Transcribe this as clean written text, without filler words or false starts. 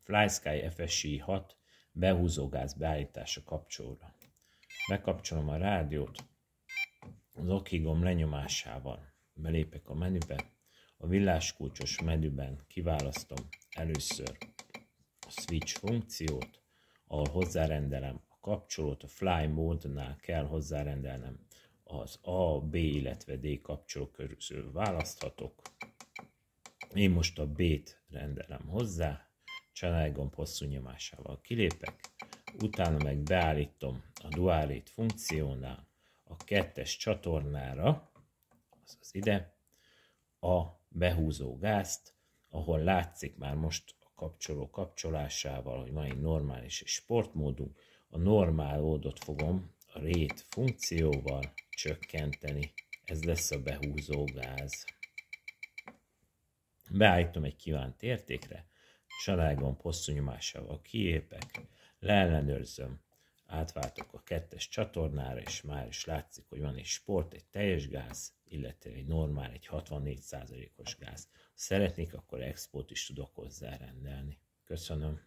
FlySky FSI 6 behúzógáz beállítása kapcsolóra. Bekapcsolom a rádiót, az okhígom lenyomásával belépek a menübe, a villáskulcsos menüben kiválasztom először a switch funkciót, ahol hozzárendelem a kapcsolót, a fly módnál kell hozzárendelnem az A, B, illetve D kapcsoló közül választhatok. Én most a B-t rendelem hozzá, csalágomb hosszú nyomásával kilépek, utána meg beállítom a dual rate funkciónál a 2-es csatornára, azaz ide, a behúzó gázt, ahol látszik már most a kapcsoló kapcsolásával, hogy van egy normális és sportmódunk. A normál módot fogom a rate funkcióval csökkenteni. Ez lesz a behúzó gáz. Beállítom egy kívánt értékre, csalágomb hosszú nyomásával kiépek, leellenőrzöm, átváltok a 2-es csatornára, és már is látszik, hogy van egy sport, egy teljes gáz, illetve egy normál, egy 64%-os gáz. Ha szeretnék, akkor expót is tudok hozzárendelni. Köszönöm.